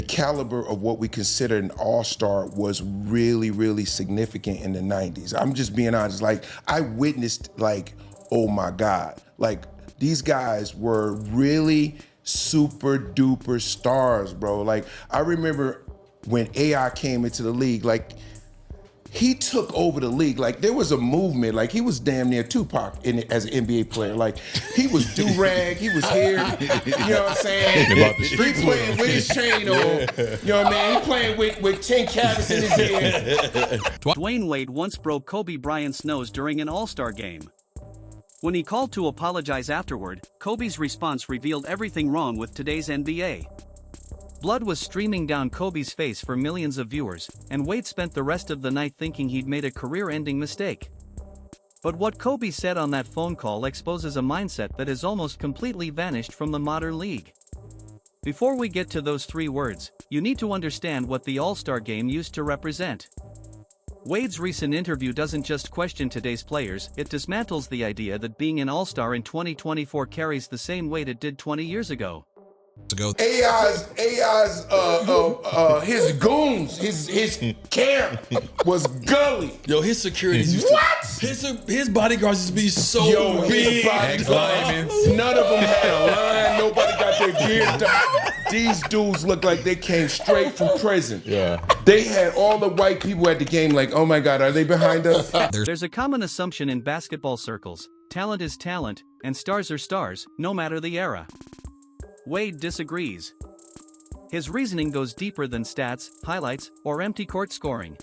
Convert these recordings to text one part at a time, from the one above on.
caliber of what we consider an all-star was really, really significant in the 90s. I'm just being honest. Like, I witnessed, like, oh my God. Like, these guys were really super duper stars, bro. Like, I remember when AI came into the league, like, he took over the league. Like, there was a movement. Like, he was damn near Tupac as an NBA player. Like, he was do-rag, he was here. You know what I'm saying? He playing with his chain on. You know what I mean? He playing with 10 carats in his head. Dwyane Wade once broke Kobe Bryant's nose during an All-Star game. When he called to apologize afterward, Kobe's response revealed everything wrong with today's NBA. Blood was streaming down Kobe's face for millions of viewers, and Wade spent the rest of the night thinking he'd made a career-ending mistake. But what Kobe said on that phone call exposes a mindset that has almost completely vanished from the modern league. Before we get to those 3 words, you need to understand what the All-Star game used to represent. Wade's recent interview doesn't just question today's players, it dismantles the idea that being an All-Star in 2024 carries the same weight it did 20 years ago. His goons, his camp was gully. Yo, his security. His bodyguards used to be so big. None of them had a line. Nobody got their gear done. These dudes look like they came straight from prison. Yeah. They had all the white people at the game like, oh my God, are they behind us? There's a common assumption in basketball circles: talent is talent, and stars are stars, no matter the era. Wade disagrees. His reasoning goes deeper than stats, highlights, or empty court scoring.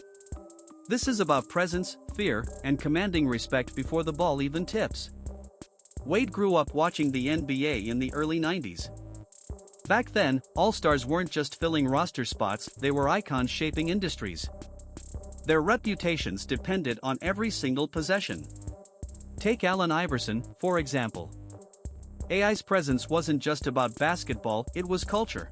This is about presence, fear, and commanding respect before the ball even tips. Wade grew up watching the NBA in the early 90s. Back then, all-stars weren't just filling roster spots, they were icons shaping industries. Their reputations depended on every single possession. Take Allen Iverson, for example. AI's presence wasn't just about basketball, it was culture.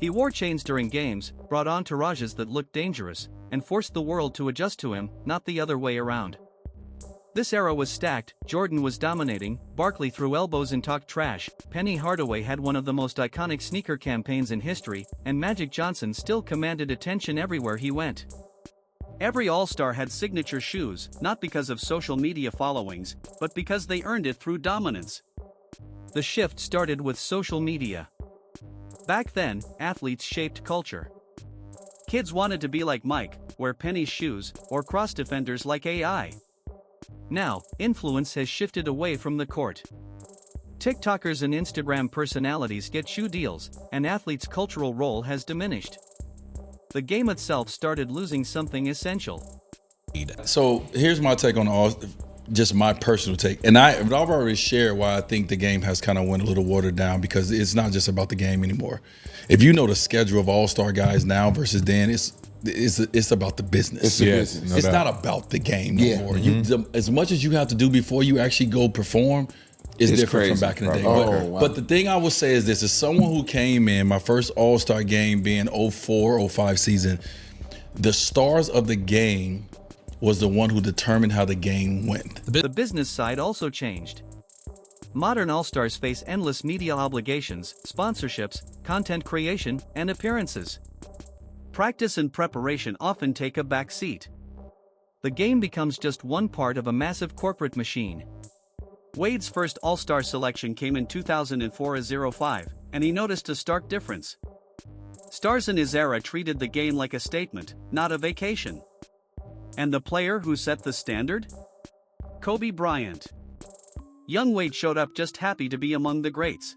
He wore chains during games, brought entourages that looked dangerous, and forced the world to adjust to him, not the other way around. This era was stacked. Jordan was dominating, Barkley threw elbows and talked trash, Penny Hardaway had one of the most iconic sneaker campaigns in history, and Magic Johnson still commanded attention everywhere he went. Every all-star had signature shoes, not because of social media followings, but because they earned it through dominance. The shift started with social media. Back then, athletes shaped culture. Kids wanted to be like Mike, wear Penny's shoes, or cross defenders like AI. Now, influence has shifted away from the court. TikTokers and Instagram personalities get shoe deals, and athletes' cultural role has diminished. The game itself started losing something essential. So here's my take on just my personal take, and I've already shared why I think the game has kind of went a little watered down, because it's not just about the game anymore. If you know the schedule of all-star guys now versus then, it's about the business. It's not about the game no more. As much as you have to do before you actually go perform, it's different from back in the day. But the thing I will say is this: as someone who came in my first all-star game being 04-05 season, the stars of the game was the one who determined how the game went. The business side also changed. Modern all-stars face endless media obligations, sponsorships, content creation, and appearances. Practice and preparation often take a back seat. The game becomes just one part of a massive corporate machine. Wade's first all-star selection came in 2004 as 05, and he noticed a stark difference. Stars in his era treated the game like a statement, not a vacation. And the player who set the standard? Kobe Bryant. Young Wade showed up just happy to be among the greats.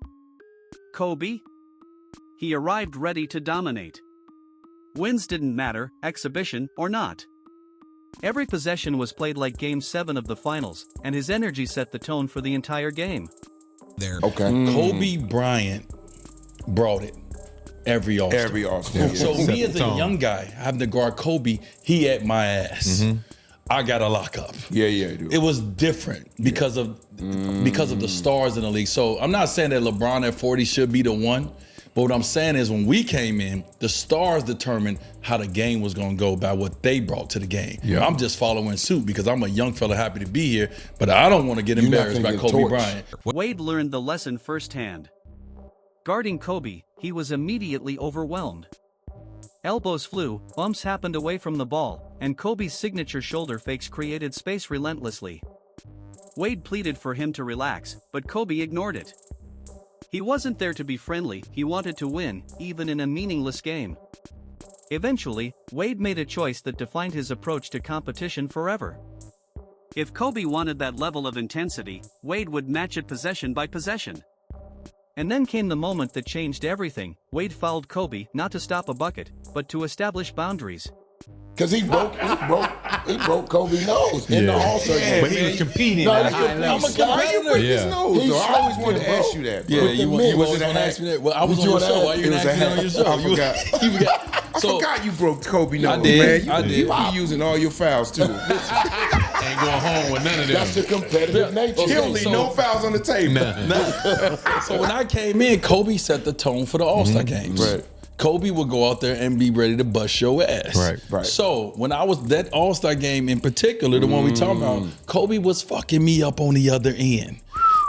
Kobe? He arrived ready to dominate. Wins didn't matter, exhibition or not. Every possession was played like Game 7 of the finals, and his energy set the tone for the entire game. Kobe Bryant brought it. Every All-Star. So me as a young guy having to guard Kobe, he at my ass. I got to lock up. It was different because of the stars in the league. So I'm not saying that LeBron at 40 should be the one, but what I'm saying is when we came in, the stars determined how the game was going to go by what they brought to the game. I'm just following suit because I'm a young fella happy to be here, but I don't want to get embarrassed by Kobe Bryant. Wade learned the lesson firsthand. Guarding Kobe, he was immediately overwhelmed. Elbows flew, bumps happened away from the ball, and Kobe's signature shoulder fakes created space relentlessly. Wade pleaded for him to relax, but Kobe ignored it. He wasn't there to be friendly, he wanted to win, even in a meaningless game. Eventually, Wade made a choice that defined his approach to competition forever. If Kobe wanted that level of intensity, Wade would match it possession by possession. And then came the moment that changed everything. Wade fouled Kobe not to stop a bucket, but to establish boundaries. Because he broke Kobe's nose in the All-Star game. But he was competing No, at a he high was- level. I'm a guy. You break his nose. He though. I always slapped wanted to him, ask bro. you that, bro. Yeah, With you the wasn't men. gonna ask me that. Well, I was Did on you your show. wanna Why ask- you it didn't was ask me a on your show? I forgot. You forgot. I forgot you broke Kobe nose, I did, man. I did. You be using all your fouls too. Ain't going home with none of them. That's the competitive nature. He don't leave no fouls on the table. So when I came in, Kobe set the tone for the All-Star games. Right. Kobe would go out there and be ready to bust your ass. Right. So when I was that All-Star game in particular, the one we talking about, Kobe was fucking me up on the other end.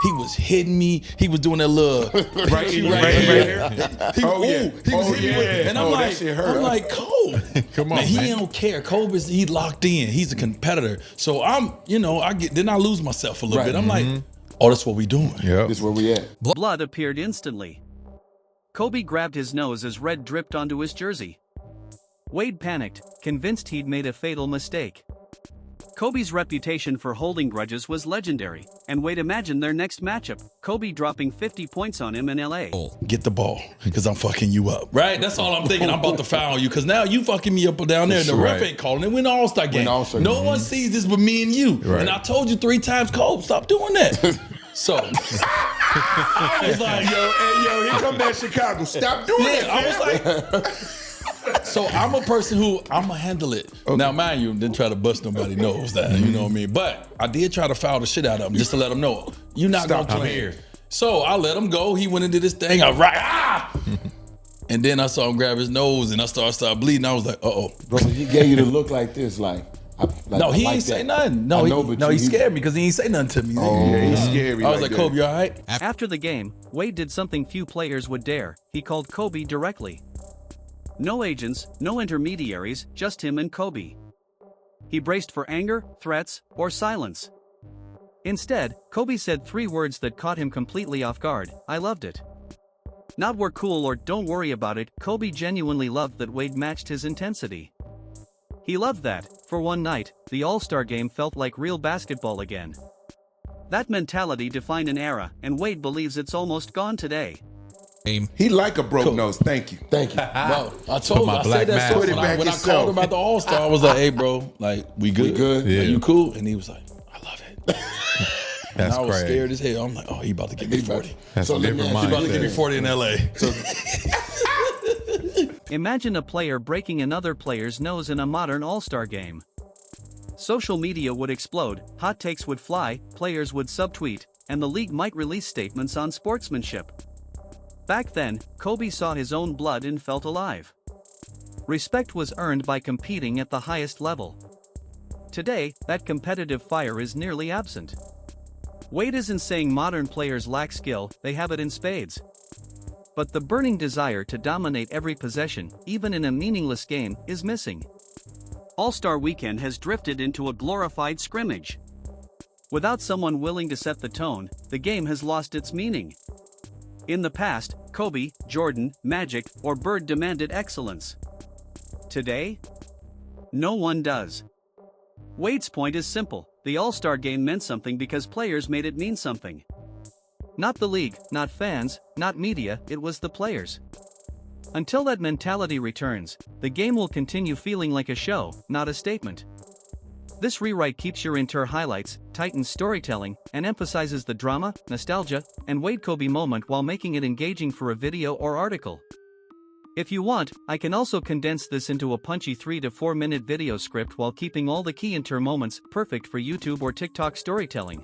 He was hitting me. He was doing that little Right here. here. He, Oh, yeah. he was Oh, hitting me with, yeah. and I'm Oh, that like, shit hurt. Kobe, Come on, man, he man. don't care. Kobe's he locked in. He's a competitor. So I'm, then I lose myself a little Right. bit. I'm like, oh, that's what we doing. Yep. This is where we at. Blood appeared instantly. Kobe grabbed his nose as red dripped onto his jersey. Wade panicked, convinced he'd made a fatal mistake. Kobe's reputation for holding grudges was legendary, and Wade imagined their next matchup, Kobe dropping 50 points on him in LA. Get the ball, because I'm fucking you up. Right? That's all I'm thinking. I'm about to foul you, because now you fucking me up down there, and the ref Right. ain't calling it. We're in the All-Star game. All-Star No game. one sees this but me and you. Right. And I told you 3 times, Kobe, stop doing that. So, I was like, Yo, here come that Chicago. Stop doing it. I was like, so I'm a person who I'm gonna handle it. Now, mind you, didn't try to bust nobody nose that, you know what I mean? But I did try to foul the shit out of him just to let him know you're not Stop gonna I'm play. here. So I let him go. He went into this thing. I and then I saw him grab his nose, and I started bleeding. I was like, uh-oh. Bro, he gave you the look like this, like No, he I like ain't say that. nothing. No, I know, but he you- scared me because he ain't say nothing to me. Yeah, he's scary. I was like, that. Kobe, you all right? After the game, Wade did something few players would dare. He called Kobe directly. No agents, no intermediaries, just him and Kobe. He braced for anger, threats, or silence. Instead, Kobe said 3 words that caught him completely off guard. I loved it. Not we're cool or don't worry about it. Kobe genuinely loved that Wade matched his intensity. He loved that, for one night, the All-Star game felt like real basketball again. That mentality defined an era, and Wade believes it's almost gone today. He like a broke nose. Thank you. Thank you. Well, I told my I black said that mask so Put it when, back when I yourself. called him about the All-Star, I was like, hey, bro, like, we good? We good? Are Yeah. you cool? And he was like, I love it. And That's I was crazy. scared as hell. I'm like, oh, he about to give me 40. That's So a let me different ask you He about to give me mindset. 40 in LA. Imagine a player breaking another player's nose in a modern All-Star game. Social media would explode, hot takes would fly, players would subtweet, and the league might release statements on sportsmanship. Back then, Kobe saw his own blood and felt alive. Respect was earned by competing at the highest level. Today, that competitive fire is nearly absent. Wade isn't saying modern players lack skill, they have it in spades. But the burning desire to dominate every possession, even in a meaningless game, is missing. All-Star Weekend has drifted into a glorified scrimmage. Without someone willing to set the tone, the game has lost its meaning. In the past, Kobe, Jordan, Magic, or Bird demanded excellence. Today, no one does. Wade's point is simple: the All-Star game meant something because players made it mean something. Not the league, not fans, not media, it was the players. Until that mentality returns, the game will continue feeling like a show, not a statement. This rewrite keeps your inter highlights, tightens storytelling, and emphasizes the drama, nostalgia, and Wade Kobe moment while making it engaging for a video or article. If you want, I can also condense this into a punchy 3 to 4 minute video script while keeping all the key inter moments perfect for YouTube or TikTok storytelling.